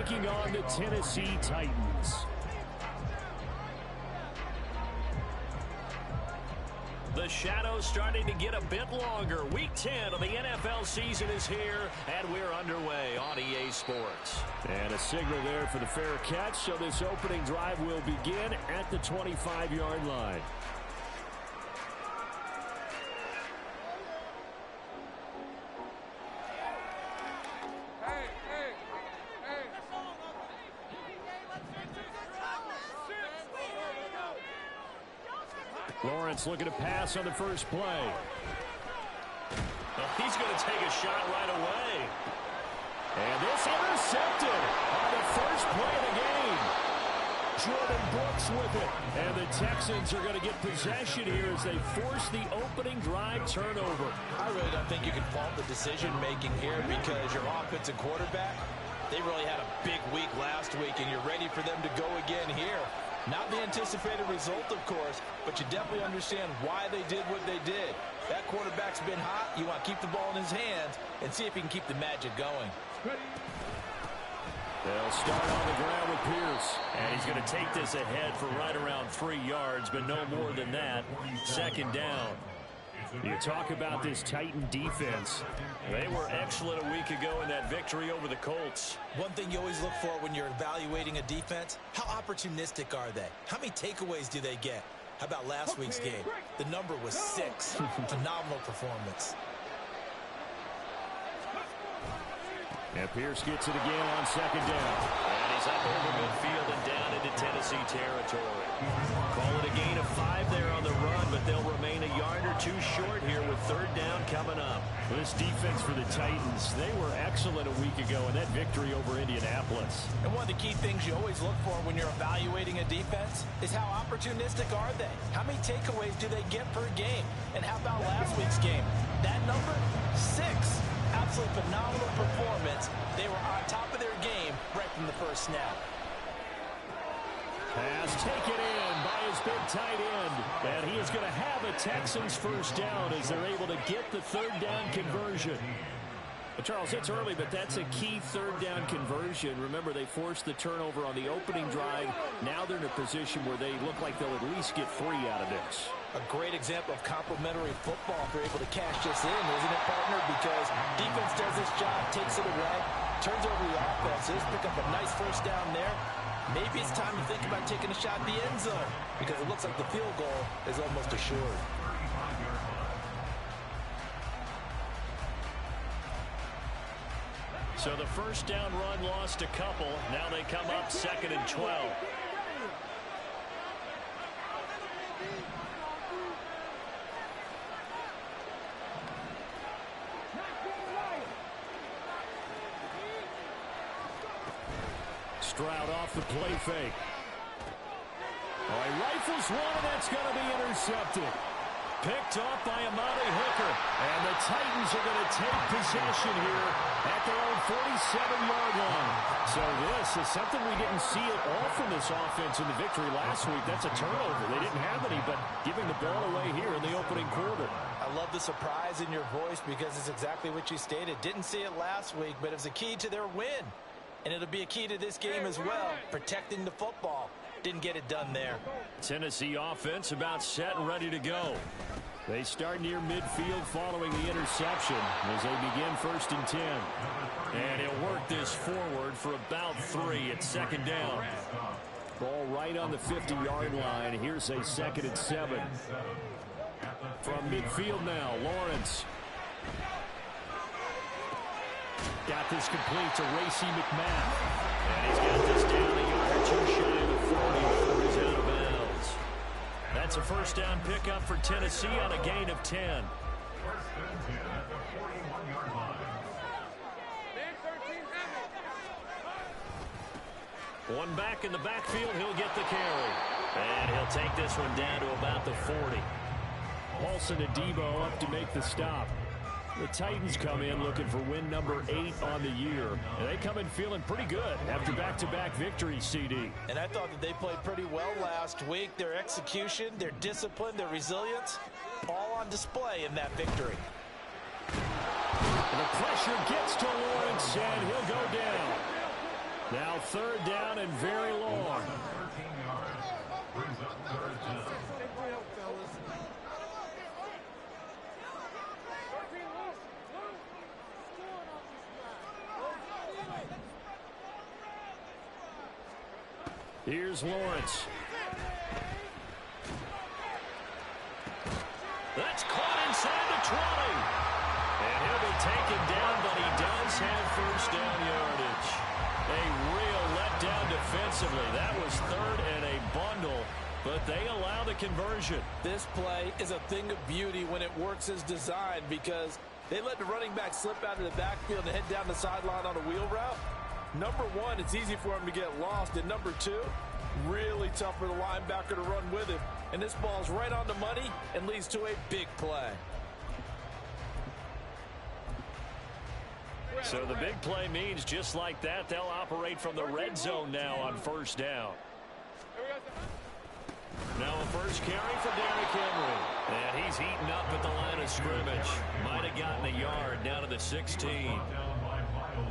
taking on the Tennessee Titans. The shadow's starting to get a bit longer. Week 10 of the NFL season is here, and we're underway on EA Sports. And a signal there for the fair catch, so this opening drive will begin at the 25-yard line. Lawrence looking to pass on the first play. Well, he's going to take a shot right away. And this intercepted on the first play of the game. Jordan Brooks with it. And the Texans are going to get possession here as they force the opening drive turnover. I really don't think you can fault the decision-making here because your offensive quarterback, they really had a big week last week, and you're ready for them to go again here. Not the anticipated result, of course, but you definitely understand why they did what they did. That quarterback's been hot. You want to keep the ball in his hands and see if he can keep the magic going. They'll start on the ground with Pierce. And he's going to take this ahead for right around 3 yards, but no more than that. Second down. You talk about this Titan defense. They were excellent a week ago in that victory over the Colts. One thing you always look for when you're evaluating a defense, how opportunistic are they? How many takeaways do they get? How about last week's game? The number was 6. Phenomenal performance. And Pierce gets it again on second down. And he's up over midfield and down into Tennessee territory. Call it a gain of 5 there on the run, but they'll remain a yard or 2 short here with third down coming up. This defense for the Titans, they were excellent a week ago in that victory over Indianapolis. And one of the key things you always look for when you're evaluating a defense is how opportunistic are they? How many takeaways do they get per game? And how about last week's game? That number, 6. Absolutely phenomenal performance. They were on top of their game right from the first snap. Pass taken in by his big tight end. And he is going to have a Texans first down as they're able to get the third down conversion. Well, Charles, it's early, but that's a key third down conversion. Remember, they forced the turnover on the opening drive. Now they're in a position where they look like they'll at least get 3 out of this. A great example of complementary football if they're able to cash this in, isn't it, partner? Because defense does this job, takes it away, turns over the offenses, pick up a nice first down there. Maybe it's time to think about taking a shot at the end zone because it looks like the field goal is almost assured. So the first down run lost a couple. Now they come up 2nd and 12. Stroud off the play fake. Oh, he rifles one, and that's going to be intercepted. Picked off by Amani Hooker. And the Titans are going to take possession here at their own 47-yard line. So this is something we didn't see at all from this offense in the victory last week. That's a turnover. They didn't have any, but giving the ball away here in the opening quarter. I love the surprise in your voice because it's exactly what you stated. Didn't see it last week, but it was a key to their win. And it'll be a key to this game as well, protecting the football. Didn't get it done there. Tennessee offense about set and ready to go. They start near midfield following the interception as they begin 1st and 10. And he'll work this forward for about 3 at second down. Ball right on the 50-yard line. Here's a 2nd and 7. From midfield now, Lawrence. Got this complete to Racey McMath. And he's got this down a yard or 2 shy of the 40 before he's out of bounds. That's a first down pickup for Tennessee on a gain of 10. One back in the backfield, he'll get the carry. And he'll take this one down to about the 40. Paulson Adebo up to make the stop. The Titans come in looking for win number 8 on the year. And they come in feeling pretty good after back-to-back victories, CD. And I thought that they played pretty well last week. Their execution, their discipline, their resilience, all on display in that victory. And the pressure gets to Lawrence, and he'll go down. Now third down and very long. Here's Lawrence. That's caught inside the 20. And he'll be taken down, but he does have first down yardage. A real letdown defensively. That was third and a bundle, but they allow the conversion. This play is a thing of beauty when it works as designed because they let the running back slip out of the backfield and head down the sideline on a wheel route. Number one, it's easy for him to get lost. And number two, really tough for the linebacker to run with him. And this ball's right on the money and leads to a big play. So the big play means just like that, they'll operate from the red zone now on first down. Now a first carry for Derrick Henry. And he's heating up at the line of scrimmage. Might have gotten a yard down to the 16.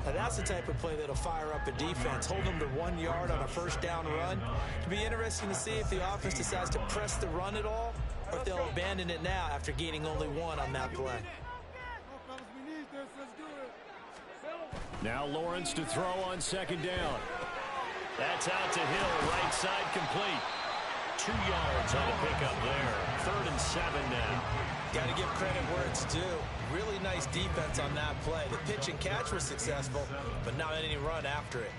Now that's the type of play that'll fire up a defense. Hold them to 1 yard on a first down run. It'll be interesting to see if the offense decides to press the run at all or if they'll abandon it now after gaining only one on that play. Now Lawrence to throw on second down. That's out to Hill, right side complete. 2 yards on the pickup there. 3rd and 7 now. Got to give credit where it's due. Really nice defense on that play. The pitch and catch was successful, but not any run after it.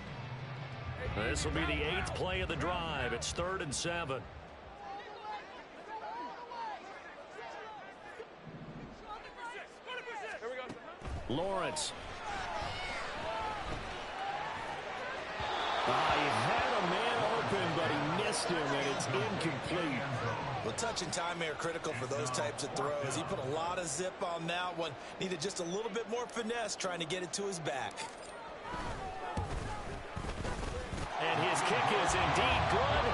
This will be the 8th play of the drive. It's 3rd and 7. Lawrence. He had a man open, but he missed him, and it's incomplete. Well, touch and time are critical for those types of throws. He put a lot of zip on that one. Needed just a little bit more finesse trying to get it to his back. And his kick is indeed good.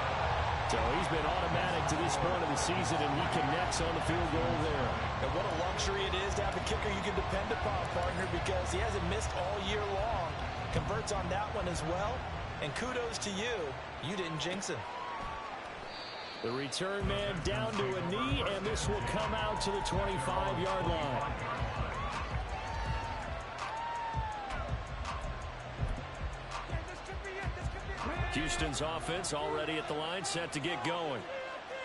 So he's been automatic to this point of the season, and he connects on the field goal there. And what a luxury it is to have a kicker you can depend upon, partner, because he hasn't missed all year long. Converts on that one as well. And kudos to you. You didn't jinx him. The return man down to a knee, and this will come out to the 25-yard line. Houston's offense already at the line, set to get going.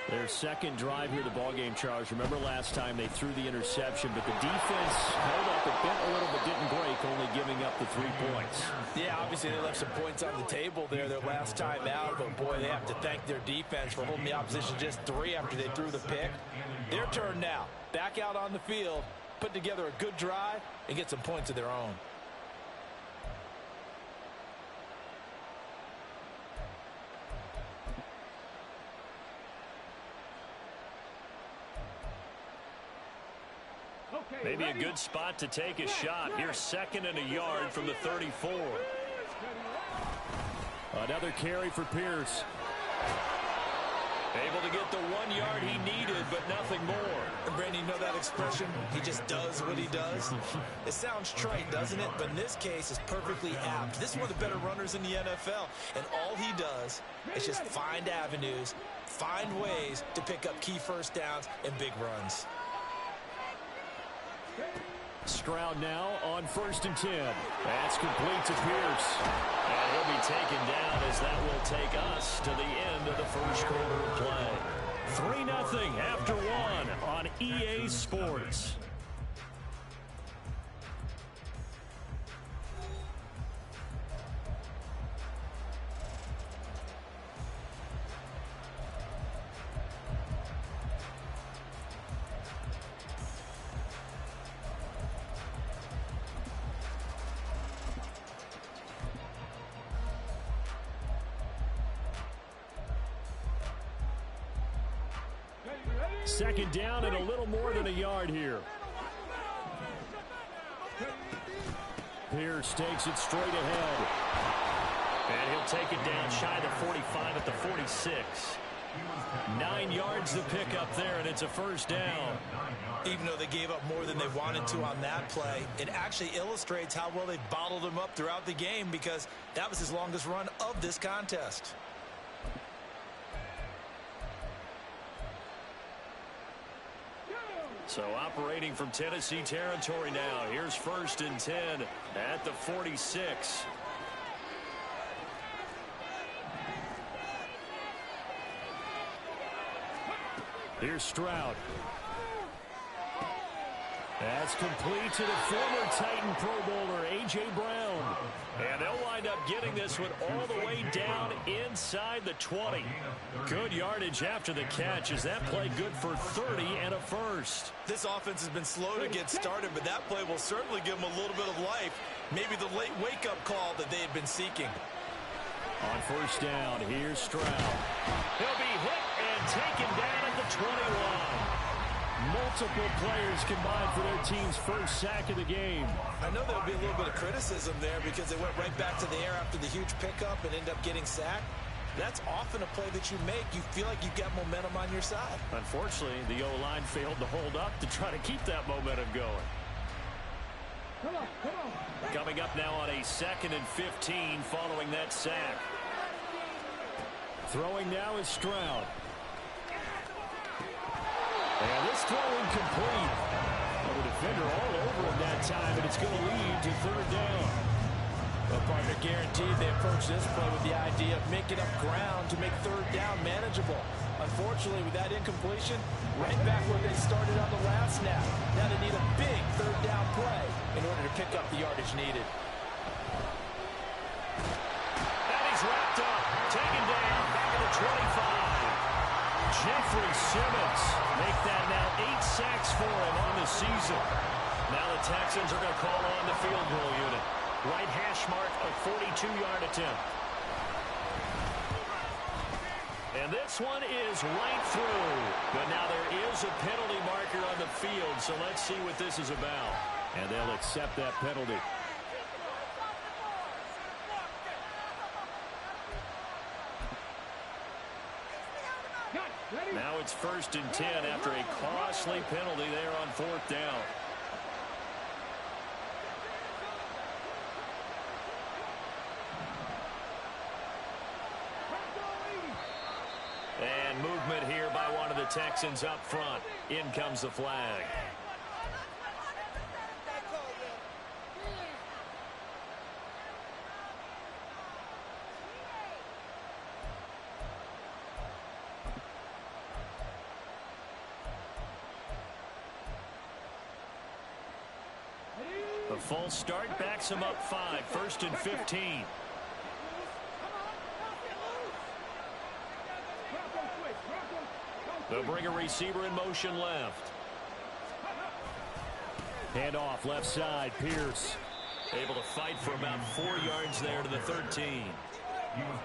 Their second drive here, the ballgame, Charles. Remember last time they threw the interception, but the defense held up. It bent a little but didn't break, only giving up the 3 points. Yeah, obviously they left some points on the table there their last time out, but boy, they have to thank their defense for holding the opposition just 3 after they threw the pick. Their turn now. Back out on the field, put together a good drive, and get some points of their own. Maybe a good spot to take a shot. Here's 2nd and a yard from the 34. Another carry for Pierce. Able to get the 1 yard he needed, but nothing more. And Brandon, you know that expression? He just does what he does. It sounds trite, doesn't it? But in this case, it's perfectly apt. This is one of the better runners in the NFL. And all he does is just find avenues, find ways to pick up key first downs and big runs. Stroud now on 1st and 10. That's complete to Pierce. And he'll be taken down as that will take us to the end of the first quarter of play. 3-0 after 1 on EA Sports. Second down and a little more than a yard here. Pierce takes it straight ahead. And he'll take it down shy of the 45 at the 46. 9 yards to pick up there, and it's a first down. Even though they gave up more than they wanted to on that play, it actually illustrates how well they bottled him up throughout the game, because that was his longest run of this contest. So operating from Tennessee territory now. Here's 1st and 10 at the 46. Here's Stroud. That's complete to the former Titan Pro Bowler, A.J. Brown. And they'll wind up getting this one all the way down inside the 20. Good yardage after the catch. Is that play good for 30 and a first? This offense has been slow to get started, but that play will certainly give them a little bit of life. Maybe the late wake-up call that they had been seeking. On 1st down, here's Stroud. He'll be hit and taken down at the 21. Multiple players combined for their team's first sack of the game. I know there'll be a little bit of criticism there because they went right back to the air after the huge pickup and ended up getting sacked. That's often a play that you make. You feel like you've got momentum on your side. Unfortunately, the O-line failed to hold up to try to keep that momentum going. Coming up now on a 2nd and 15 following that sack. Throwing now is Stroud. And this throw incomplete. The defender all over him that time, and it's going to lead to 3rd down. Well, partner, guaranteed they approach this play with the idea of making up ground to make 3rd down manageable. Unfortunately, with that incompletion, right back where they started on the last snap. Now they need a big 3rd down play in order to pick up the yardage needed. And he's wrapped up, taken down, back at the 25. Jeffrey Simmons make that now 8 sacks for him on the season. Now the Texans are going to call on the field goal unit. Right hash mark, a 42-yard attempt. And this one is right through. But now there is a penalty marker on the field, so let's see what this is about. And they'll accept that penalty. Now it's 1st and 10 after a costly penalty there on 4th down. And movement here by one of the Texans up front. In comes the flag. The false start backs him up 5, 1st and 15. They'll bring a receiver in motion left. Hand off left side, Pierce. Able to fight for about 4 yards there to the 13.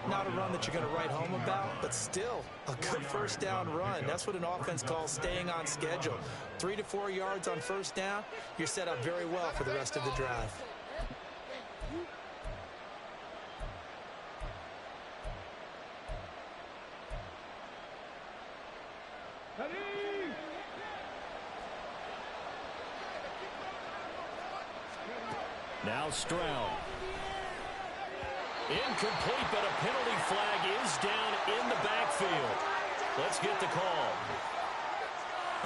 Not a run that you're going to write home about, but still a good 1st down run. That's what an offense calls staying on schedule. 3 to 4 yards on 1st down, you're set up very well for the rest of the drive. Now Stroud. Incomplete, but a penalty flag is down in the backfield. Let's get the call.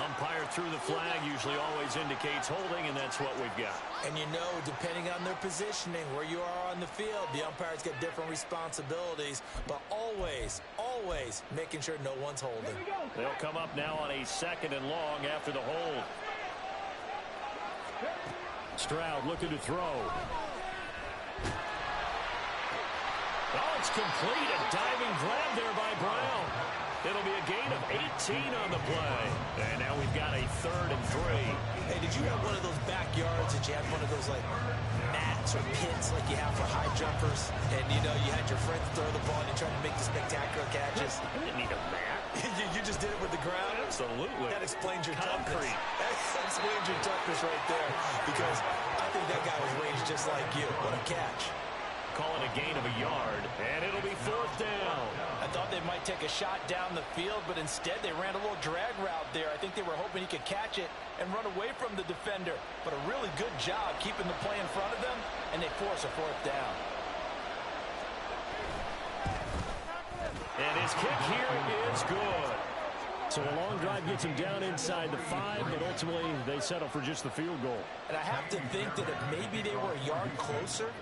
Umpire threw the flag, usually always indicates holding, and that's what we've got. And you know, depending on their positioning, where you are on the field, the umpire's got different responsibilities, but always, always making sure no one's holding. They'll come up now on a 2nd and long after the hold. Stroud looking to throw. Oh, it's complete. A diving grab there by Brown. It'll be a gain of 18 on the play. And now we've got a 3rd and 3. Hey, did you have one of those backyards that you had one of those, like, mats or pits like you have for high jumpers? And, you know, you had your friends throw the ball and you tried to make the spectacular catches? I didn't need a mat. you just did it with the ground? Absolutely. That explains your Concrete. toughness. That explains your toughness right there. Because I think that guy was raised just like you. What a catch. Call it a gain of a yard, and it'll be 4th down. I thought they might take a shot down the field, but instead they ran a little drag route there. I think they were hoping he could catch it and run away from the defender. But a really good job keeping the play in front of them, and they force a fourth down. And his kick here is good. So a long drive gets him down inside the 5, but ultimately they settle for just the field goal. And I have to think that if maybe they were a yard closer,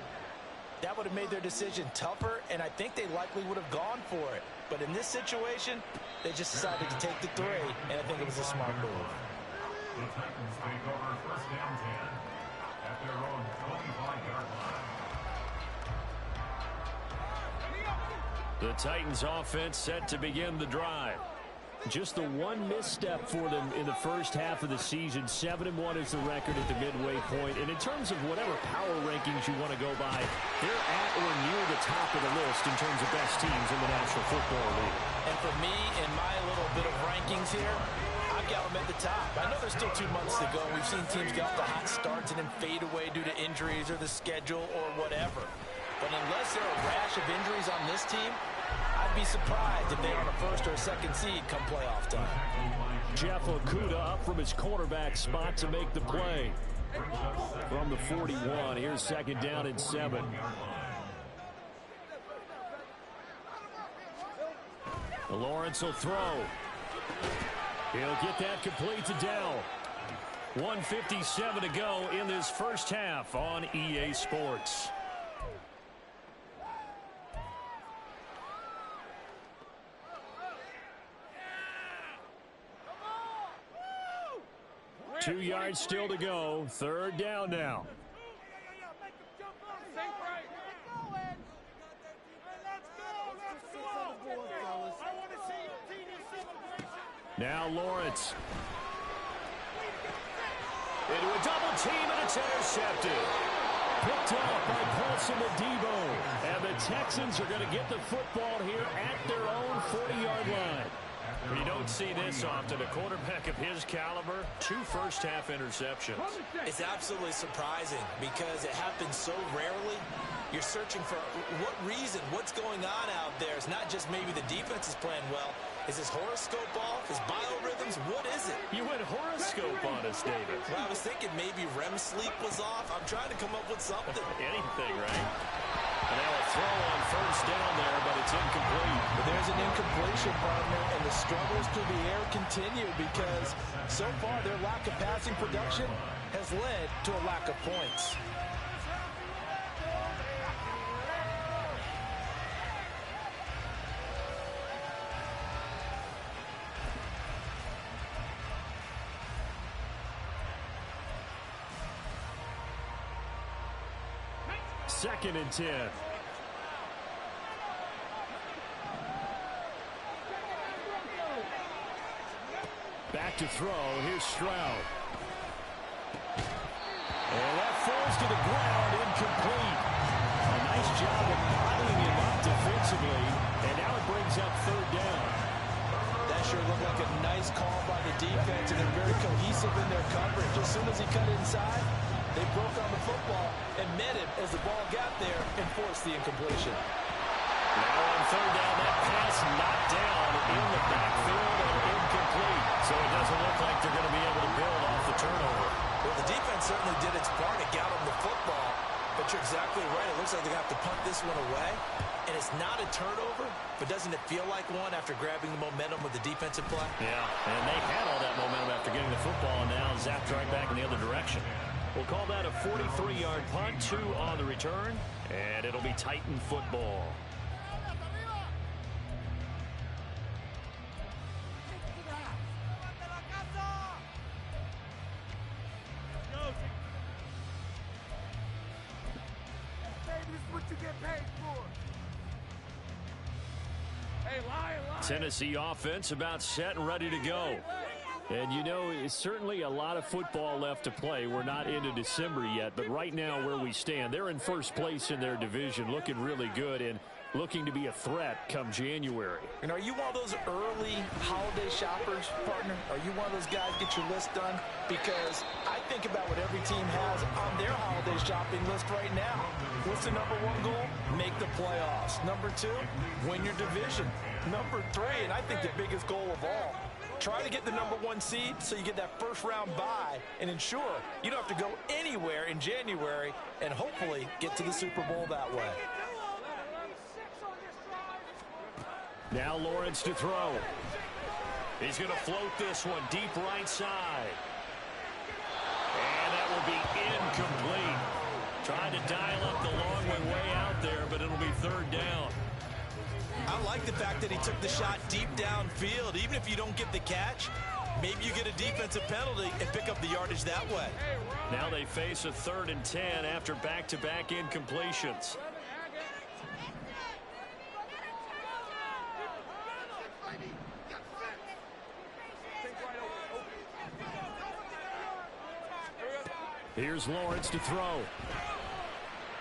that would have made their decision tougher, and I think they likely would have gone for it. But in this situation, they just decided to take the 3, and I think it was a smart move. The Titans take over first down 10 at their own 25-yard line. The Titans offense set to begin the drive. Just the one misstep for them in the first half of the season. 7-1 is the record at the midway point. And in terms of whatever power rankings you want to go by, they're at or near the top of the list in terms of best teams in the National Football League. And for me, in my little bit of rankings here, I've got them at the top. I know there's still 2 months to go. We've seen teams get off to hot starts and then fade away due to injuries or the schedule or whatever. But unless there are a rash of injuries on this team, I'd be surprised if they're on a first or a second seed come playoff time. Jeff Okudah up from his cornerback spot to make the play. From the 41, here's second down and 7. Lawrence will throw. He'll get that complete to Dell. 1:57 to go in this first half on EA Sports. Two yards still to go. Third down now. Now Lawrence. Into a double team, and it's intercepted. Picked up by Paulson Adebo. And the Texans are going to get the football here at their own 40-yard line. You don't see this often. A quarterback of his caliber, 2 first-half interceptions. It's absolutely surprising because it happens so rarely. You're searching for what reason, what's going on out there. It's not just maybe the defense is playing well. Is his horoscope off? His biorhythms? What is it? You went horoscope on us, David. Well, I was thinking maybe REM sleep was off. I'm trying to come up with something. Anything, right? And now a throw on first down there, but it's incomplete. But there's an incompletion, partner, and the struggles through the air continue because so far their lack of passing production has led to a lack of points. Second and 10. Back to throw. Here's Stroud. And that falls to the ground, incomplete. A nice job of piling him up defensively, and now it brings up third down. That sure looked like a nice call by the defense, and they're very cohesive in their coverage. As soon as he cut inside, they broke on the football and met him as the ball got there and forced the incompletion. Now on third down, that pass knocked down in the backfield and incomplete. So it doesn't look like they're going to be able to build off the turnover. Well, the defense certainly did its part to get them the football, but you're exactly right. It looks like they're going to have to punt this one away. And it's not a turnover, but doesn't it feel like one after grabbing the momentum with the defensive play? Yeah, and they had all that momentum after getting the football, and now zapped right back in the other direction. We'll call that a 43-yard punt, 2 on the return, and it'll be Titan football. Tennessee offense about set and ready to go. And, you know, it's certainly a lot of football left to play. We're not into December yet, but right now where we stand, they're in first place in their division, looking really good. And looking to be a threat come January. And are you one of those early holiday shoppers, partner? Are you one of those guys get your list done? Because I think about what every team has on their holiday shopping list right now. What's the number one goal? Make the playoffs. Number two, win your division. Number three, and I think the biggest goal of all, try to get the number one seed so you get that first round bye and ensure you don't have to go anywhere in January and hopefully get to the Super Bowl that way. Now Lawrence to throw. He's going to float this one deep right side. And that will be incomplete. Trying to dial up the long way out there, but it'll be third down. I like the fact that he took the shot deep downfield. Even if you don't get the catch, maybe you get a defensive penalty and pick up the yardage that way. Now they face a 3rd and 10 after back-to-back incompletions. Here's Lawrence to throw.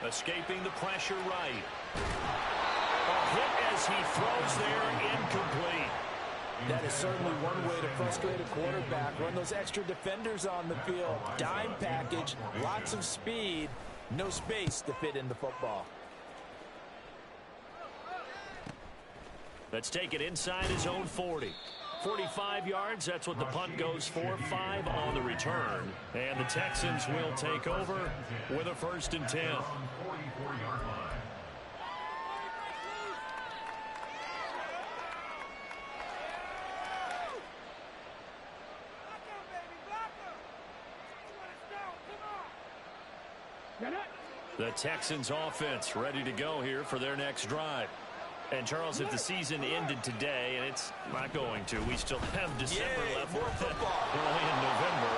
Escaping the pressure right. A hit as he throws there, incomplete. That is certainly one way to frustrate a quarterback. Run those extra defenders on the field. Dime package, lots of speed, no space to fit in the football. Let's take it inside his own 40. 45 yards, that's what the punt goes for. 5 on the return. And the Texans will take over with a 1st and 10. The Texans offense ready to go here for their next drive. And, Charles, if the season ended today, and it's not going to, we still have December left. More football. Early in November.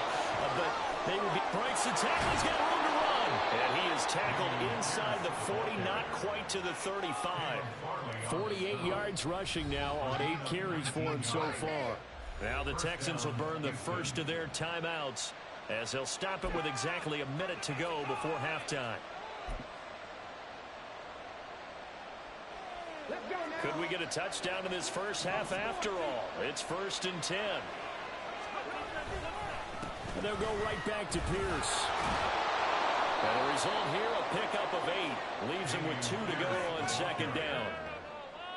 But they will be breaks the tackle. He's got room to run. And he is tackled inside the 40, not quite to the 35. 48 yards rushing now on 8 carries for him so far. Now the Texans will burn the first of their timeouts as they'll stop it with exactly a minute to go before halftime. Could we get a touchdown in this first half after all? It's 1st and 10. And they'll go right back to Pierce. And the result here, a pickup of 8. Leaves him with 2 to go on 2nd down.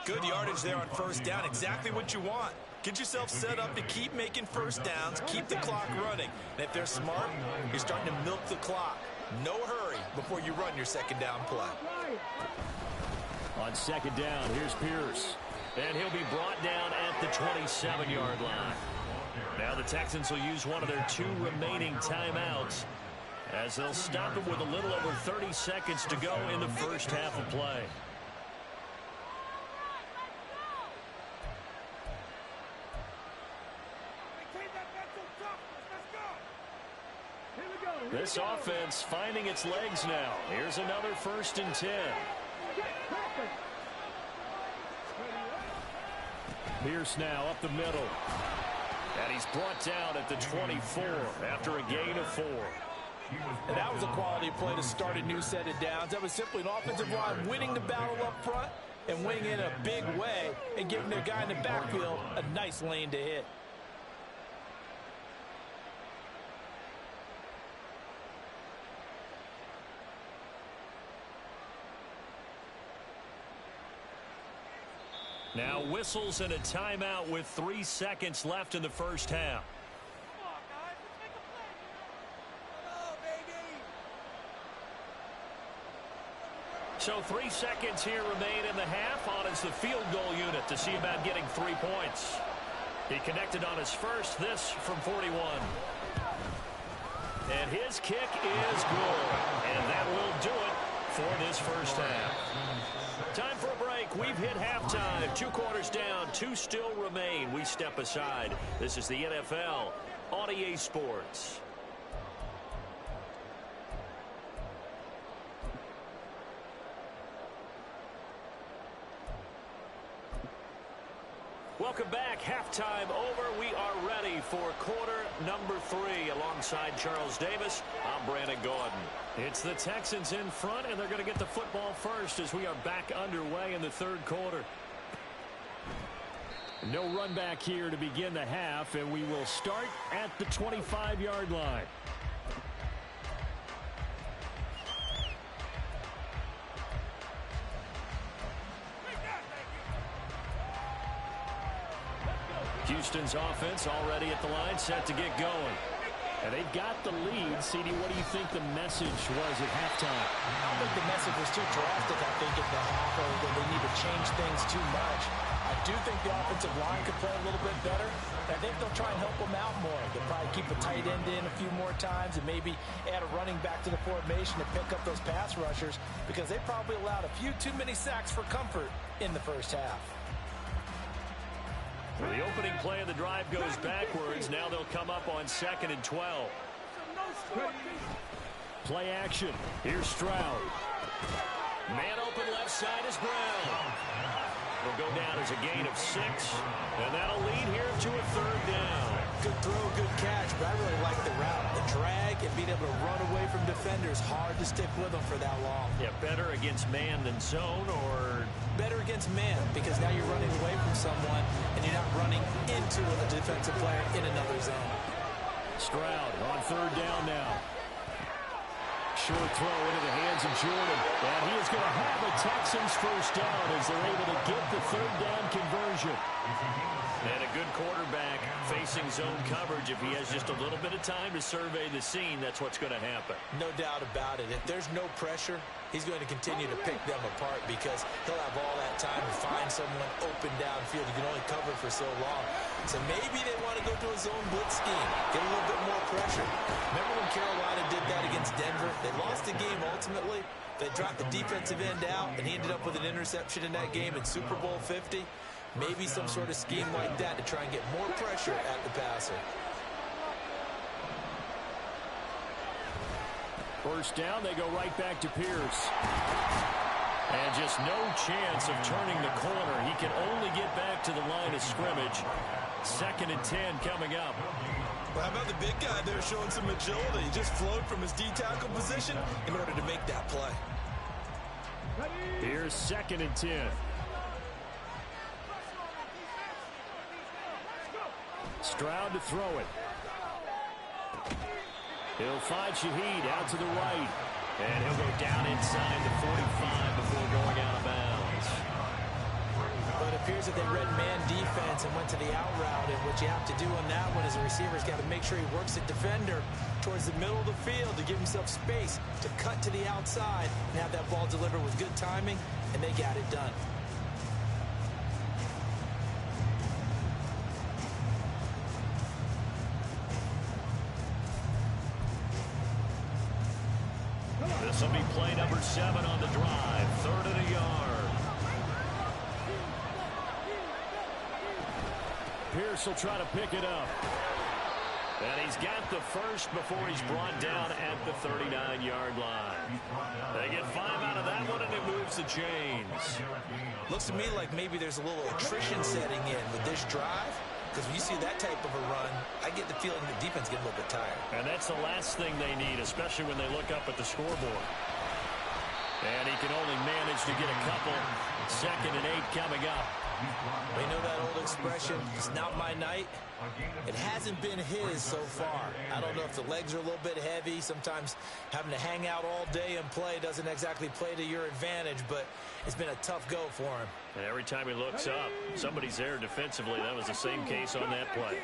Good yardage there on 1st down. Exactly what you want. Get yourself set up to keep making 1st downs, keep the clock running. And if they're smart, you're starting to milk the clock. No hurry before you run your 2nd down play. On 2nd down, here's Pierce. And he'll be brought down at the 27-yard line. Now the Texans will use one of their 2 remaining timeouts as they'll stop it with a little over 30 seconds to go in the first half of play. This offense finding its legs now. Here's another 1st and 10. Pierce now up the middle. And he's brought down at the 24 after a gain of 4. And that was a quality play to start a new set of downs. That was simply an offensive line winning the battle up front and winning in a big way and giving their guy in the backfield a nice lane to hit. Now whistles and a timeout with 3 seconds left in the first half. So 3 seconds here remain in the half on as the field goal unit to see about getting 3 points. He connected on his first, this from 41. And his kick is good. And that will do it for this first half. Time for a break. We've hit halftime. 2 quarters down. 2 still remain. We step aside. This is the NFL on EA Sports. Welcome back. Halftime over. We are ready for quarter number 3. Alongside Charles Davis, I'm Brandon Gordon. It's the Texans in front, and they're going to get the football first as we are back underway in the third quarter. No run back here to begin the half, and we will start at the 25-yard line. Houston's offense already at the line, set to get going. And they've got the lead. CD, what do you think the message was at halftime? I don't think the message was too drastic, I think, at the half, or that they need to change things too much. I do think the offensive line could play a little bit better. I think they'll try and help them out more. They'll probably keep a tight end in a few more times and maybe add a running back to the formation to pick up those pass rushers, because they probably allowed a few too many sacks for comfort in the first half. Well, the opening play of the drive goes backwards. Now they'll come up on 2nd and 12. Play action. Here's Stroud. Man open left side is Brown. Will go down as a gain of 6. And that'll lead here to a 3rd down. Good throw, good catch, but I really like the route. The drag and being able to run away from defenders, hard to stick with them for that long. Yeah, better against man than zone, or better against man, because now you're running away from someone and you're not running into a defensive player in another zone. Stroud on 3rd down now. Short throw into the hands of Jordan. And he is going to have a Texans first down as they're able to get the 3rd down conversion. And a good quarterback facing zone coverage. If he has just a little bit of time to survey the scene, that's what's going to happen. No doubt about it. If there's no pressure, he's going to continue to pick them apart, because he'll have all that time to find someone open downfield. You can only cover for so long. So maybe they want to go to a zone blitz scheme, get a little bit more pressure. Remember when Carolina did that against Denver? They lost the game ultimately. They dropped the defensive end out, and he ended up with an interception in that game in Super Bowl 50. Maybe some sort of scheme like that to try and get more pressure at the passer. First down, they go right back to Pierce. And just no chance of turning the corner. He can only get back to the line of scrimmage. 2nd and 10 coming up. Well, how about the big guy there showing some agility? He just flowed from his D-tackle position in order to make that play. Here's 2nd and 10. Stroud to throw it. He'll find Shaheed out to the right. And he'll go down inside the 45 before going out of bounds. But it appears that they read man defense and went to the out route. And what you have to do on that one is the receiver's got to make sure he works the defender towards the middle of the field to give himself space to cut to the outside and have that ball delivered with good timing, and they got it done. This will be play number 7 on the drive. 3rd and a yard. Pierce will try to pick it up. And he's got the first before he's brought down at the 39-yard line. They get 5 out of that one, and it moves the chains. Looks to me like maybe there's a little attrition setting in with this drive. Because when you see that type of a run, I get the feeling the defense gets a little bit tired. And that's the last thing they need, especially when they look up at the scoreboard. And he can only manage to get a couple. 2nd and 8 coming up. We know that old expression, it's not my night. It hasn't been his so far. I don't know if the legs are a little bit heavy. Sometimes having to hang out all day and play doesn't exactly play to your advantage, but it's been a tough go for him. And every time he looks up, somebody's there defensively. That was the same case on that play.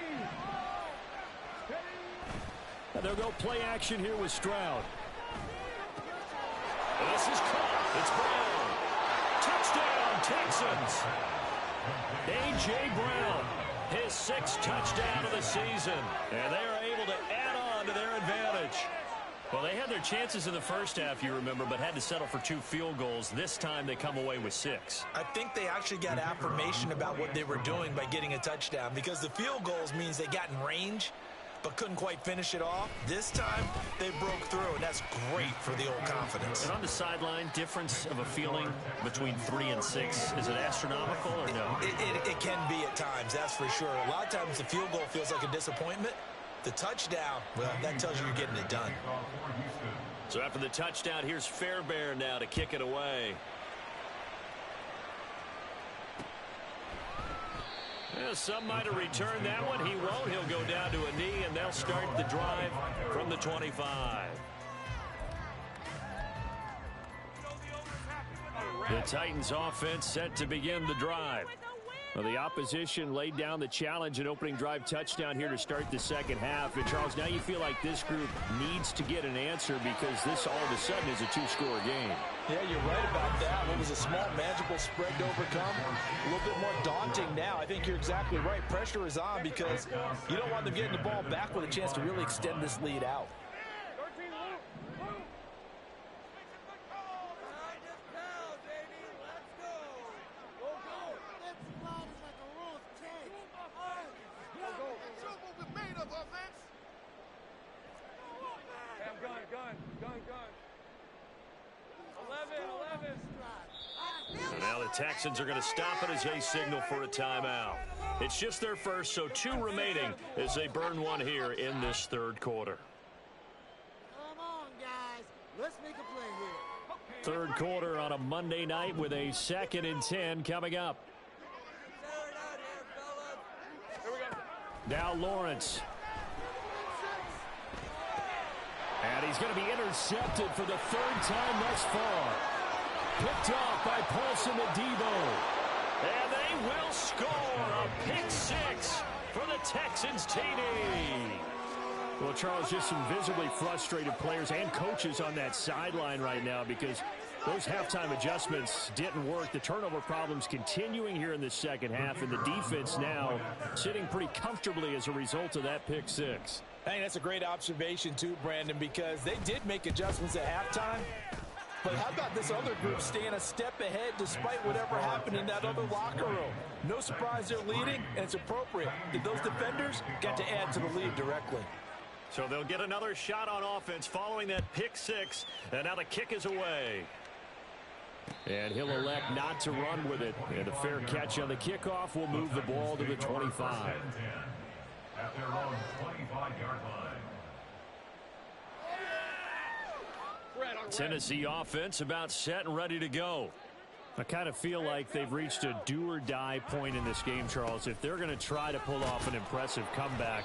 And they'll go play action here with Stroud. This is caught. It's Brown. Touchdown, Texans. A.J. Brown, his 6th touchdown of the season. And they are able to add on to their advantage. Well, they had their chances in the first half, you remember, but had to settle for 2 field goals. This time they come away with 6. I think they actually got affirmation about what they were doing by getting a touchdown, because the field goals means they got in range. but couldn't quite finish it off. This time, they broke through, and that's great for the old confidence. And on the sideline, difference of a feeling between 3 and 6, is it astronomical or no? It can be at times, that's for sure. A lot of times the field goal feels like a disappointment. The touchdown, well, that tells you you're getting it done. So after the touchdown, here's Fairbairn now to kick it away. Yeah, some might have returned that one. He won't. He'll go down to a knee, and they'll start the drive from the 25. The Titans offense set to begin the drive. Well, the opposition laid down the challenge and opening drive touchdown here to start the second half. And, Charles, now you feel like this group needs to get an answer because this all of a sudden is a 2-score game. Yeah, you're right about that. What was a small, manageable spread to overcome, a little bit more daunting now. I think you're exactly right. Pressure is on because you don't want them getting the ball back with a chance to really extend this lead out. Now the Texans are going to stop it as they signal for a timeout. It's just their first, so 2 remaining as they burn one here in this third quarter. Come on, guys. Let's make a play here. Third quarter on a Monday night with a 2nd and 10 coming up. Now Lawrence. And he's going to be intercepted for the 3rd time thus far. Picked off by Paulson Adebo. And they will score a pick 6 for the Texans TD. Well, Charles, just some visibly frustrated players and coaches on that sideline right now because those halftime adjustments didn't work. The turnover problems continuing here in the second half, and the defense now sitting pretty comfortably as a result of that pick 6. I think that's a great observation too, Brandon, because they did make adjustments at halftime. But how about this other group staying a step ahead despite whatever happened in that other locker room? No surprise they're leading, and it's appropriate that those defenders got to add to the lead directly. So they'll get another shot on offense following that pick 6, and now the kick is away. And he'll elect not to run with it. And a fair catch on the kickoff will move the ball to the 25. At their own 25-yard line. Tennessee offense about set and ready to go. I kind of feel like they've reached a do-or-die point in this game, Charles. If they're going to try to pull off an impressive comeback,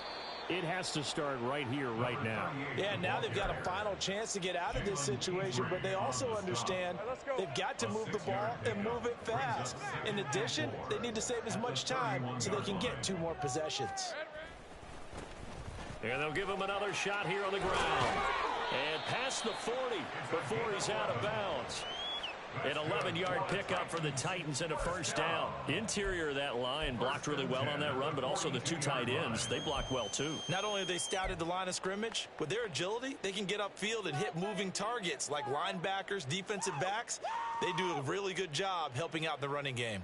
it has to start right here, right now. Yeah, now they've got a final chance to get out of this situation, but they also understand they've got to move the ball and move it fast. In addition, they need to save as much time so they can get 2 more possessions. And they'll give him another shot here on the ground. And past the 40 before he's out of bounds. An 11-yard pickup for the Titans and a first down. Interior of that line blocked really well on that run, but also the 2 tight ends, they blocked well too. Not only have they scouted the line of scrimmage, with their agility, they can get upfield and hit moving targets like linebackers, defensive backs. They do a really good job helping out the running game.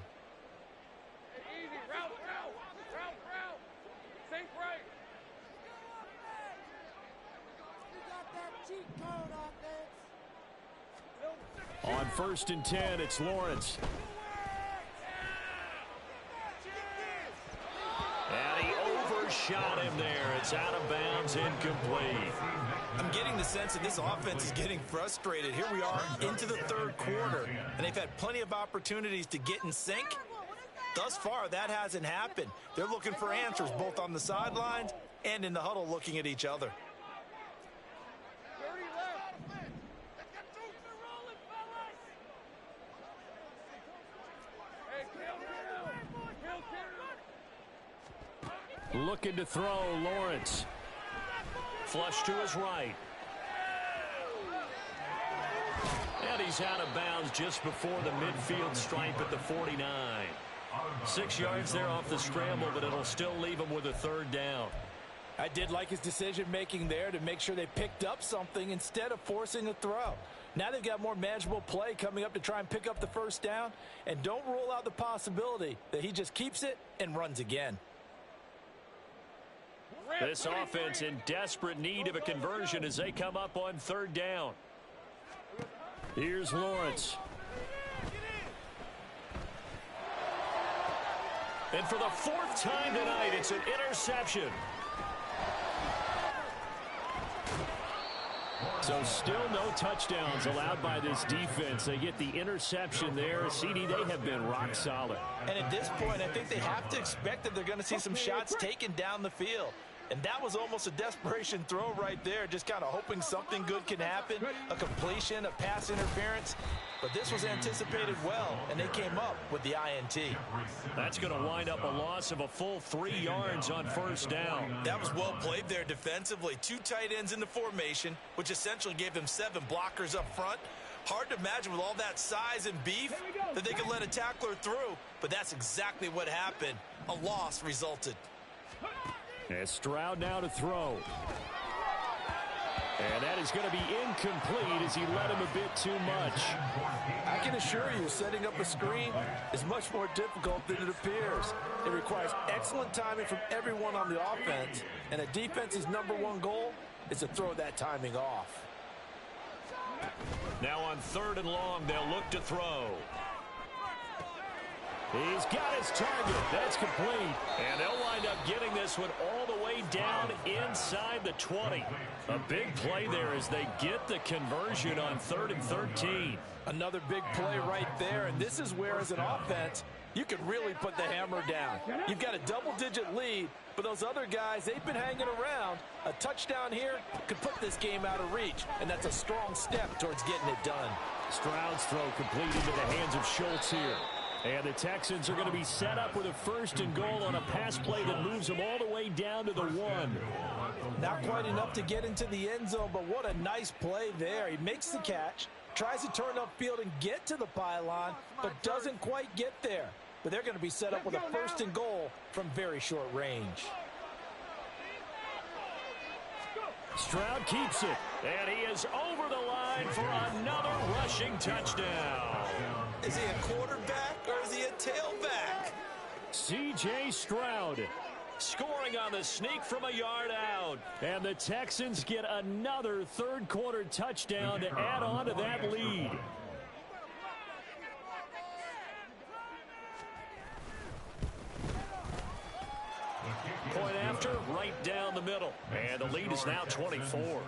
On 1st and 10, it's Lawrence. And he overshot him there. It's out of bounds, incomplete. I'm getting the sense that this offense is getting frustrated. Here we are into the 3rd quarter, and they've had plenty of opportunities to get in sync. Thus far, that hasn't happened. They're looking for answers both on the sidelines and in the huddle looking at each other. Looking to throw, Lawrence. Flush to his right. And he's out of bounds just before the midfield stripe at the 49. 6 yards there off the scramble, but it'll still leave him with a 3rd down. I did like his decision-making there to make sure they picked up something instead of forcing a throw. Now they've got more manageable play coming up to try and pick up the first down, and don't rule out the possibility that he just keeps it and runs again. This offense in desperate need of a conversion as they come up on third down. Here's Lawrence. And for the fourth time tonight, it's an interception. So still no touchdowns allowed by this defense. They get the interception there. CD, they have been rock solid. And at this point, I think they have to expect that they're going to see some shots taken down the field. And that was almost a desperation throw right there, just kind of hoping something good can happen, a completion, a pass interference. But this was anticipated well, and they came up with the INT. That's going to wind up a loss of a full 3 yards on first down. That was well played there defensively. 2 tight ends in the formation, which essentially gave them 7 blockers up front. Hard to imagine with all that size and beef that they could let a tackler through, but that's exactly what happened. A loss resulted. And Stroud now to throw. And that is going to be incomplete as he led him a bit too much. I can assure you, setting up a screen is much more difficult than it appears. It requires excellent timing from everyone on the offense, and a defense's #1 goal is to throw that timing off. Now on third and long, they'll look to throw. He's got his target. That's complete. And they'll wind up getting this one all the way down inside the 20. A big play there as they get the conversion on 3rd and 13. Another big play right there, and this is where, as an offense, you can really put the hammer down. You've got a double-digit lead, but those other guys, they've been hanging around. A touchdown here could put this game out of reach, and that's a strong step towards getting it done. Stroud's throw complete into the hands of Schultz here. And the Texans are going to be set up with a 1st and goal on a pass play that moves them all the way down to the 1. Not quite enough to get into the end zone, but what a nice play there. He makes the catch, tries to turn upfield and get to the pylon, but doesn't quite get there. But they're going to be set up with a 1st and goal from very short range. Stroud keeps it, and he is over the line for another rushing touchdown. Is he a quarterback or is he a tailback? C.J. Stroud scoring on the sneak from a yard out. And the Texans get another third-quarter touchdown to add on to that lead. Point after, right down the middle. And the lead is now 24.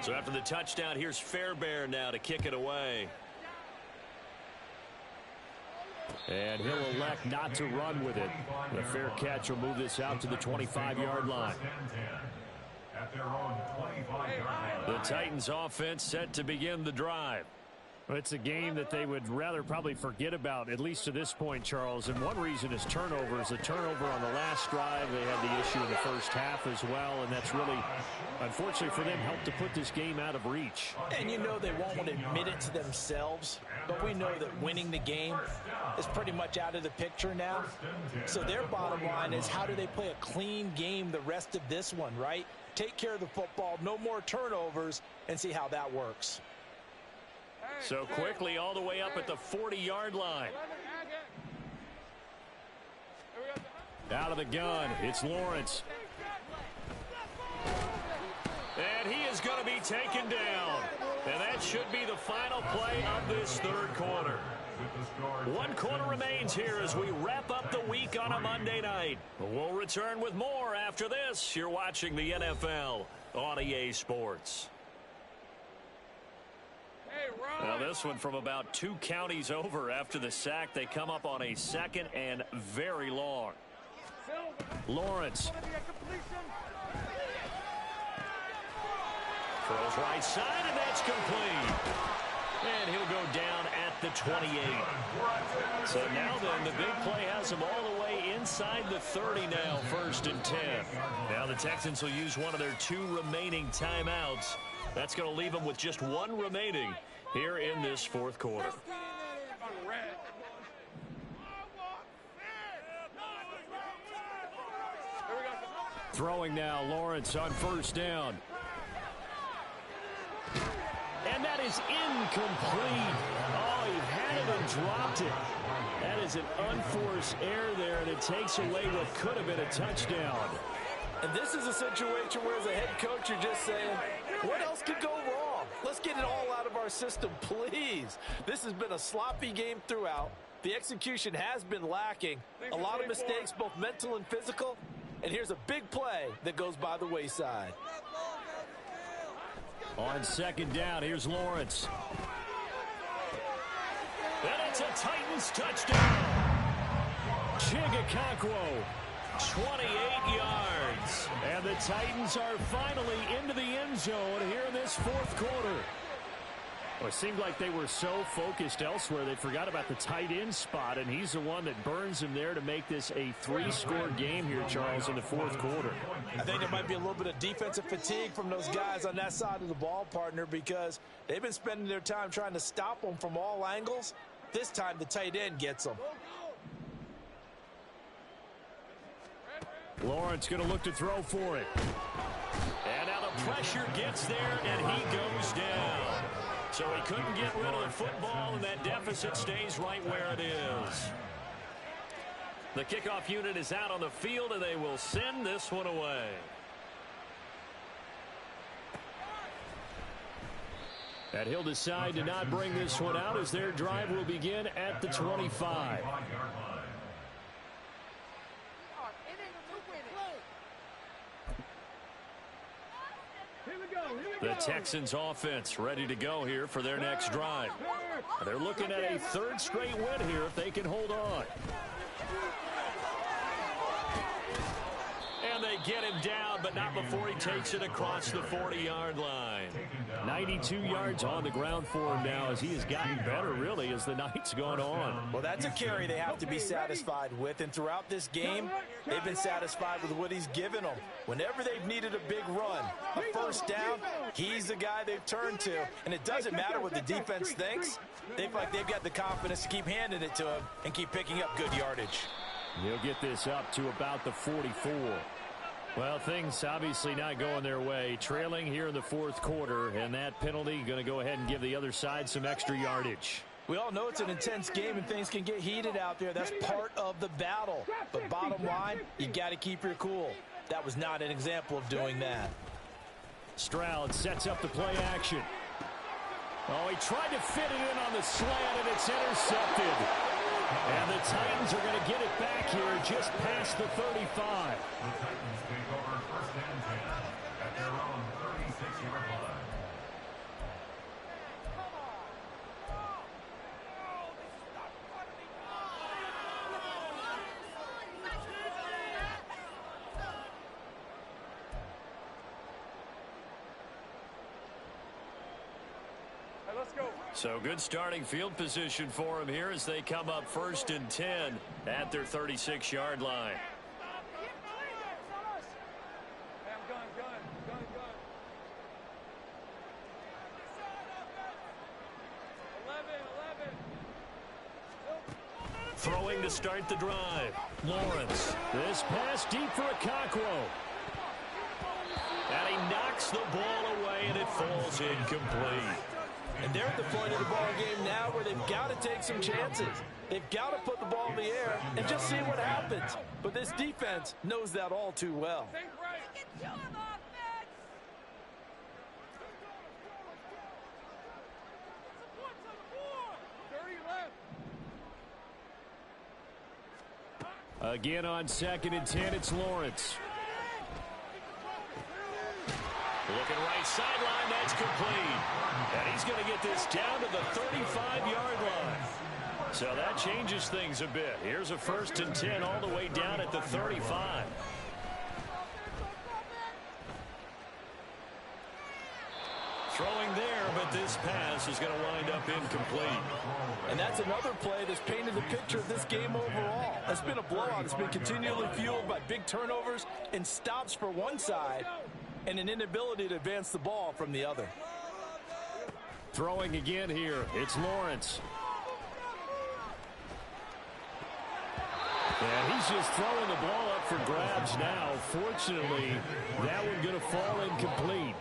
So after the touchdown, here's Fairbairn now to kick it away. And he'll elect not to run with it. The fair catch will move this out to the 25-yard line. The Titans offense set to begin the drive. It's a game that they would rather probably forget about, at least to this point, Charles. And one reason is turnovers. A turnover on the last drive. They had the issue in the first half as well, and that's really, unfortunately for them, helped to put this game out of reach. And you know they won't admit it to themselves, but we know that winning the game is pretty much out of the picture now. So their bottom line is, how do they play a clean game the rest of this one, right? Take care of the football, no more turnovers, and see how that works. So quickly all the way up at the 40-yard line. Out of the gun, it's Lawrence. And he is going to be taken down. And that should be the final play of this third quarter. 1 quarter remains here as we wrap up the week on a Monday night. We'll return with more after this. You're watching the NFL on EA Sports. Now this one from about 2 counties over after the sack. They come up on a 2nd and very long. Lawrence. Throws right side, and that's complete. And he'll go down at the 28. So now then, the big play has him all the way inside the 30 now, 1st and 10. Now the Texans will use one of their 2 remaining timeouts. That's going to leave them with just 1 remaining here in this 4th quarter. Throwing now, Lawrence on 1st down. And that is incomplete. Oh, he had it and dropped it. That is an unforced error there, and it takes away what could have been a touchdown. And this is a situation where, as a head coach, you're just saying, what else could go wrong? Let's get it all out of our system, please. This has been a sloppy game throughout. The execution has been lacking. A lot of mistakes, both mental and physical. And here's a big play that goes by the wayside. On second down, here's Lawrence. And it's a Titans touchdown. Chigakakwo, 28 yards. And the Titans are finally into the end zone here in this fourth quarter. Well, it seemed like they were so focused elsewhere they forgot about the tight end spot, and he's the one that burns him there to make this a 3-score game here, Charles, in the fourth quarter. I think there might be a little bit of defensive fatigue from those guys on that side of the ball, partner, because they've been spending their time trying to stop them from all angles. This time the tight end gets them. Lawrence going to look to throw for it. And now the pressure gets there, and he goes down. So he couldn't get rid of the football, and that deficit stays right where it is. The kickoff unit is out on the field, and they will send this one away. And he'll decide to not bring this one out as their drive will begin at the 25. The Texans offense ready to go here for their next drive. They're looking at a third straight win here if they can hold on. And they get him down, but not before he takes it across the 40-yard line. 92 yards on the ground for him now as he has gotten better, really, as the night's gone on. Well, that's a carry they have to be satisfied with, and throughout this game, they've been satisfied with what he's given them. Whenever they've needed a big run, a first down, he's the guy they've turned to. And it doesn't matter what the defense thinks. They feel like they've got the confidence to keep handing it to him and keep picking up good yardage. He'll get this up to about the 44. Well, things obviously not going their way. Trailing here in the fourth quarter, and that penalty going to go ahead and give the other side some extra yardage. We all know it's an intense game and things can get heated out there. That's part of the battle. But bottom line, you got to keep your cool. That was not an example of doing that. Stroud sets up the play action. Oh, he tried to fit it in on the slant, and it's intercepted. And the Titans are going to get it back here just past the 35. The Titans take over first and 10 at their own 36-yard line. So good starting field position for him here as they come up first and 10 at their 36-yard line. Throwing to start the drive. Lawrence. This pass deep for Akakwo. And he knocks the ball away, and it falls incomplete. And they're at the point of the ball game now where they've got to take some chances. They've got to put the ball in the air and just see what happens. But this defense knows that all too well. Again on second and 10, it's Lawrence. Looking right sideline, that's complete. And he's going to get this down to the 35-yard line. So that changes things a bit. Here's a first and 10 all the way down at the 35. Throwing there, but this pass is going to wind up incomplete. And that's another play that's painted the picture of this game overall. It's been a blowout. It's been continually fueled by big turnovers and stops for one side and an inability to advance the ball from the other. Throwing again here, it's Lawrence. And he's just throwing the ball up for grabs now. Fortunately, that one going to fall incomplete.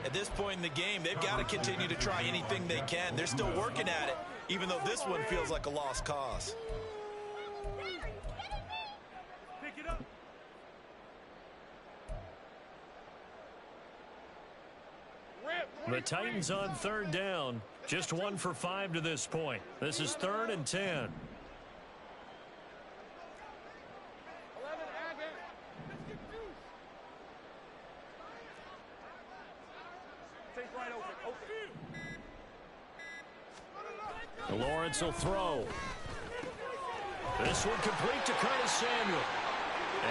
At this point in the game, they've got to continue to try anything they can. They're still working at it. even though this one feels like a lost cause. Pick it up. The Titans on third down. Just 1 for 5 to this point. This is 3rd and 10. Lawrence will throw. This one complete to Curtis Samuel.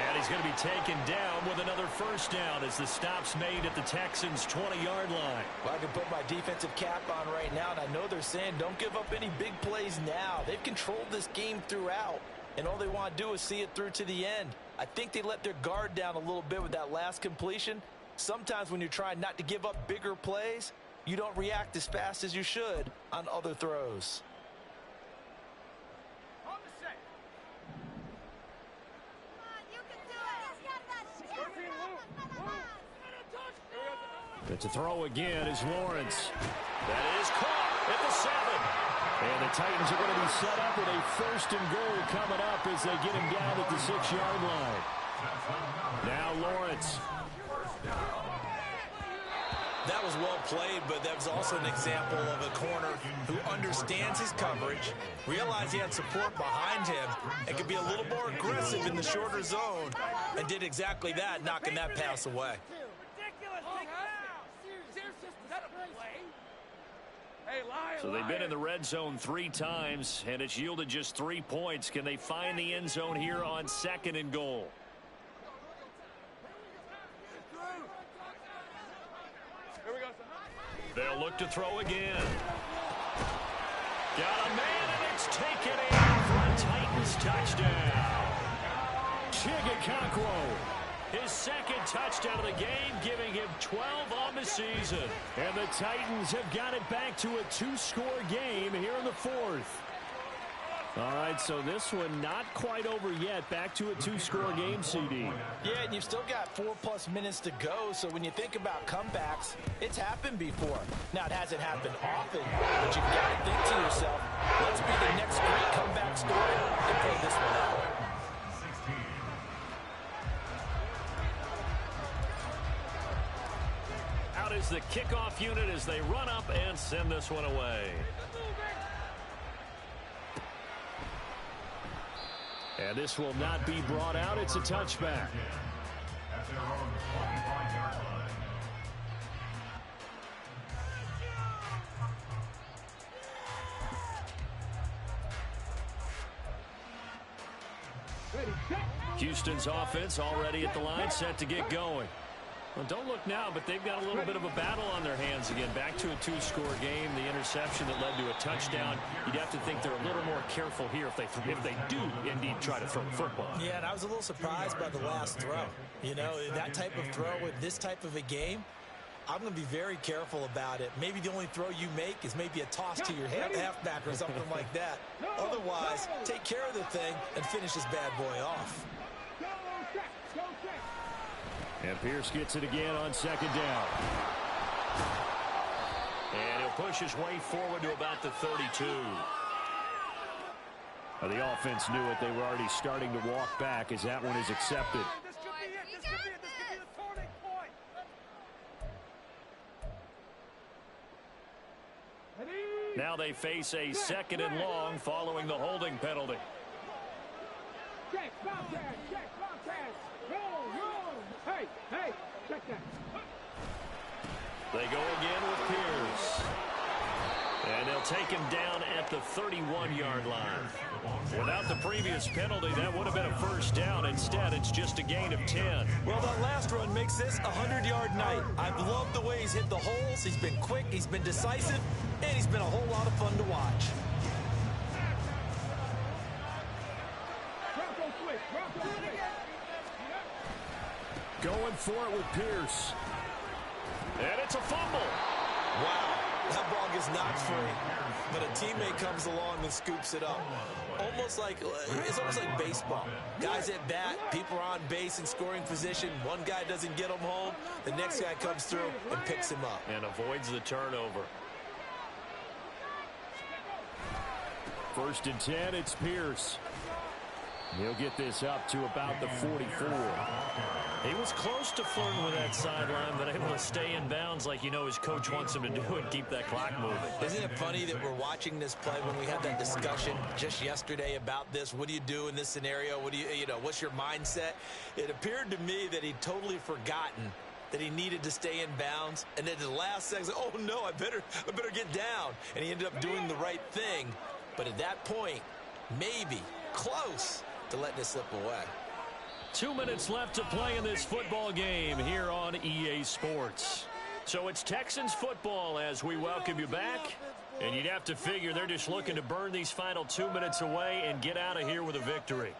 And he's going to be taken down with another first down as the stop's made at the Texans' 20-yard line. Well, I can put my defensive cap on right now, and I know they're saying don't give up any big plays now. They've controlled this game throughout, and all they want to do is see it through to the end. I think they let their guard down a little bit with that last completion. Sometimes when you're trying not to give up bigger plays, you don't react as fast as you should on other throws. But to throw again is Lawrence. That is caught at the 7. And the Titans are going to be set up with a 1st and goal coming up as they get him down at the 6-yard line. Now Lawrence. That was well played, but that was also an example of a corner who understands his coverage, realized he had support behind him, and could be a little more aggressive in the shorter zone, and did exactly that, knocking that pass away. So they've been in the red zone 3 times, and it's yielded just 3 points. Can they find the end zone here on 2nd and goal? They'll look to throw again. Got a man, and it's taken in for a Titans touchdown. Chigakakwo. His 2nd touchdown of the game, giving him 12 on the season. And the Titans have got it back to a 2-score game here in the 4th. All right, so this one not quite over yet. Back to a 2-score game, CD. Yeah, and you've still got 4+ minutes to go, so when you think about comebacks, it's happened before. Now, it hasn't happened often, but you've got to think to yourself, let's be the next great comeback story and play this one out. Out is the kickoff unit as they run up and send this one away. And this will not be brought out. It's a touchback. At their own 25-yard line. Houston's offense already at the line, set to get going. Well, don't look now, but they've got a little bit of a battle on their hands again. Back to a 2-score game. The interception that led to a touchdown. You'd have to think they're a little more careful here if they do indeed try to throw the football. Yeah, and I was a little surprised by the last throw. You know, that type of throw with this type of a game, I'm going to be very careful about it. Maybe the only throw you make is maybe a toss to your halfback or something like that. Otherwise, take care of the thing and finish this bad boy off. And Pierce gets it again on 2nd down. And he'll push his way forward to about the 32. Well, the offense knew it. They were already starting to walk back as that one is accepted. This could be it. This could be the turning point. Now they face a 2nd and long following the holding penalty. Check, bomb tag, roll. Hey, check that. They go again with Pierce. And they'll take him down at the 31-yard line. Without the previous penalty, that would have been a first down. Instead, it's just a gain of 10. Well, that last run makes this a 100-yard night. I've loved the way he's hit the holes. He's been quick, he's been decisive, and he's been a whole lot of fun to watch. Going for it with Pierce. And it's a fumble. Wow, that ball gets knocked free, but a teammate comes along and scoops it up. It's almost like baseball. Guys at bat, people are on base in scoring position. One guy doesn't get him home. The next guy comes through and picks him up. And avoids the turnover. First and 10, it's Pierce. He'll get this up to about the 44. He was close to flirting with that sideline, but able to stay in bounds like his coach wants him to do and keep that clock moving. Isn't it funny that we're watching this play when we had that discussion just yesterday about this? What do you do in this scenario? What do what's your mindset? It appeared to me that he'd totally forgotten that he needed to stay in bounds, and then the last second, oh no, I better get down. And he ended up doing the right thing. But at that point, maybe close to letting it slip away. 2 minutes left to play in this football game here on EA Sports. So it's Texans football as we welcome you back. And you'd have to figure they're just looking to burn these final 2 minutes away and get out of here with a victory.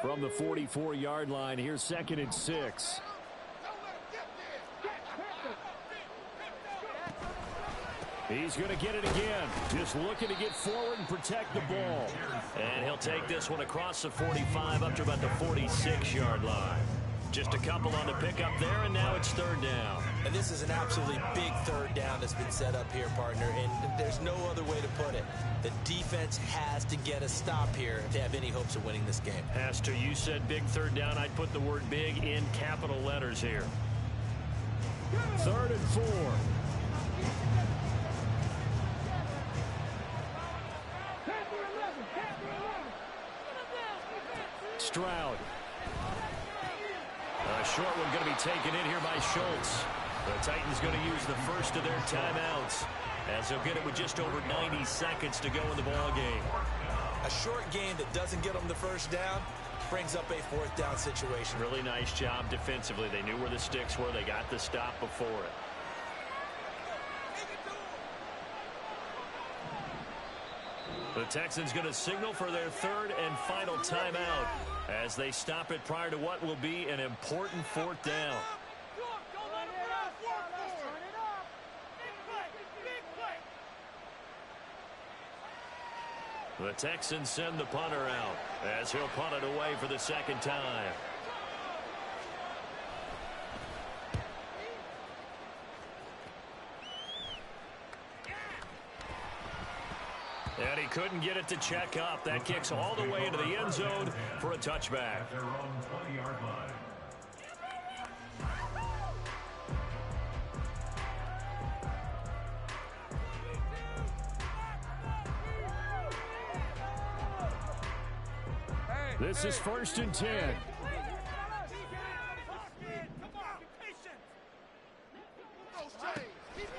From the 44-yard line, here's 2nd and 6. He's going to get it again. Just looking to get forward and protect the ball. And he'll take this one across the 45 up to about the 46-yard line. Just a couple on the pickup there, and now it's 3rd down. And this is an absolutely big 3rd down that's been set up here, partner, and there's no other way to put it. The defense has to get a stop here to have any hopes of winning this game. Has to. You said big 3rd down. I'd put the word big in capital letters here. 3rd and 4. Stroud. A short one going to be taken in here by Schultz. The Titans going to use the first of their timeouts as they'll get it with just over 90 seconds to go in the ball game. A short game that doesn't get them the first down brings up a 4th down situation. Really nice job defensively. They knew where the sticks were. They got the stop before it. The Texans going to signal for their 3rd and final timeout as they stop it prior to what will be an important 4th down. The Texans send the punter out as he'll punt it away for the 2nd time. And he couldn't get it to check up. That kicks all the way into the end zone for a touchback. Their own 20-yard line. This is 1st and 10.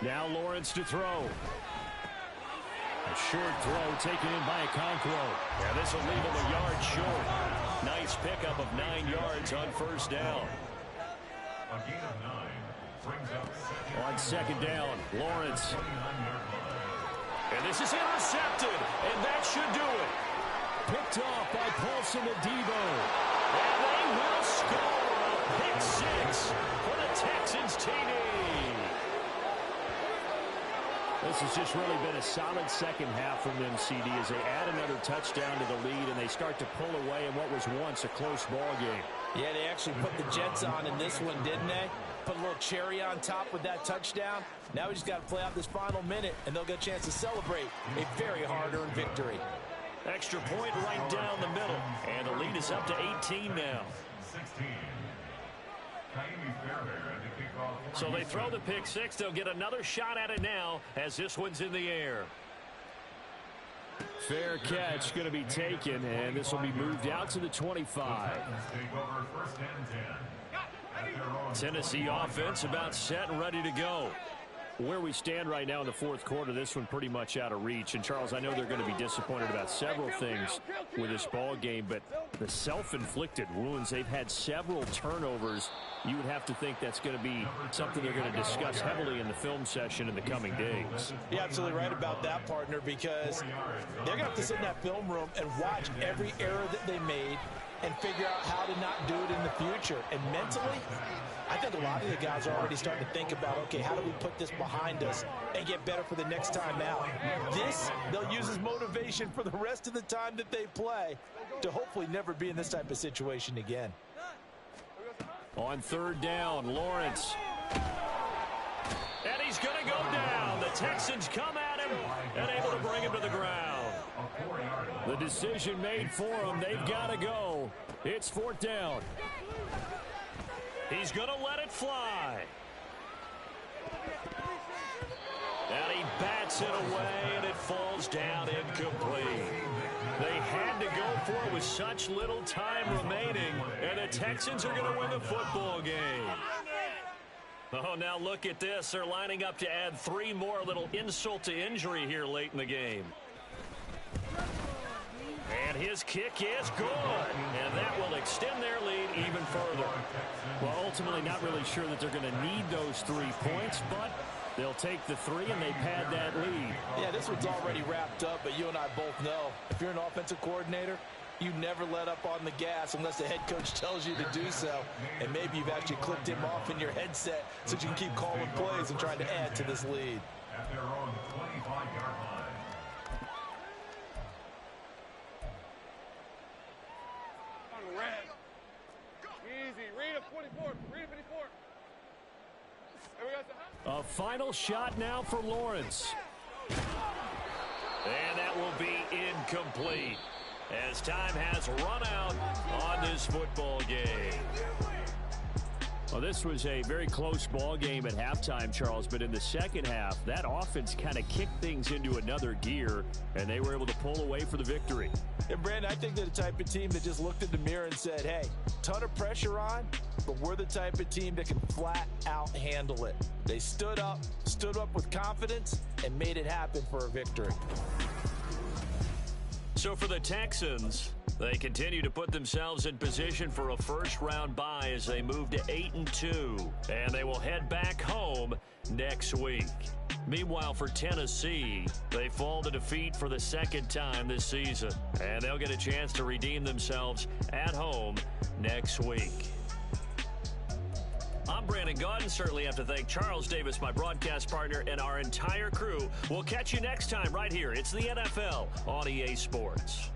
Now Lawrence to throw. A short throw taken in by Okonkwo. Yeah, this will leave him a yard short. Nice pickup of 9 yards on 1st down. A gain of 9 brings up On 2nd down, Lawrence. And this is intercepted, and that should do it. Picked off by Paulson Adebo. And they will score a pick 6 for the Texans TD. This has just really been a solid second half from them, CD, as they add another touchdown to the lead and they start to pull away in what was once a close ball game. Yeah, they actually put the Jets on in this one, didn't they? Put a little cherry on top with that touchdown. Now we just got to play out this final minute, and they'll get a chance to celebrate a very hard-earned victory. Extra point right down the middle, and the lead is up to 18 now. 16. So they throw the pick 6. They'll get another shot at it now as this one's in the air. Fair catch going to be taken, and this will be moved out to the 25. Tennessee offense about set and ready to go. Where we stand right now in the 4th quarter, this one pretty much out of reach. And, Charles, I know they're going to be disappointed about several things with this ball game, but the self-inflicted wounds, they've had several turnovers. You would have to think that's going to be something they're going to discuss heavily in the film session in the coming days. You're absolutely right about that, partner, because they're going to have to sit in that film room and watch every error that they made and figure out how to not do it in the future. And mentally, I think a lot of the guys are already starting to think about, okay, how do we put this behind us and get better for the next time out? This, they'll use as motivation motivation for the rest of the time that they play to hopefully never be in this type of situation again. On third down, Lawrence. And he's going to go down. The Texans come at him and able to bring him to the ground. The decision made for him. They've got to go. It's fourth down. He's going to let it fly. And he bats it away, and it falls down incomplete. They had to go for it with such little time remaining, and the Texans are going to win the football game. Oh, now look at this. They're lining up to add 3 more, a little insult to injury here late in the game. And his kick is good, and that will extend their lead even further. Well, ultimately not really sure that they're going to need those 3 points, but they'll take the 3 and they pad that lead. Yeah, this one's already wrapped up, but you and I both know if you're an offensive coordinator, you never let up on the gas unless the head coach tells you to do so. And maybe you've actually clicked him off in your headset so you can keep calling plays and trying to add to this lead. At their own 25-yard line. Easy. Read a 24. Read a 54. A final shot now for Lawrence. And that will be incomplete as time has run out on this football game. Well, this was a very close ball game at halftime, Charles, but in the second half, that offense kind of kicked things into another gear, and they were able to pull away for the victory. And, Brandon, I think they're the type of team that just looked in the mirror and said, hey, ton of pressure on, but we're the type of team that can flat out handle it. They stood up with confidence, and made it happen for a victory. So for the Texans, they continue to put themselves in position for a first-round bye as they move to 8-2, and they will head back home next week. Meanwhile, for Tennessee, they fall to defeat for the second time this season, and they'll get a chance to redeem themselves at home next week. I'm Brandon Gaudin. Certainly have to thank Charles Davis, my broadcast partner, and our entire crew. We'll catch you next time right here. It's the NFL on EA Sports.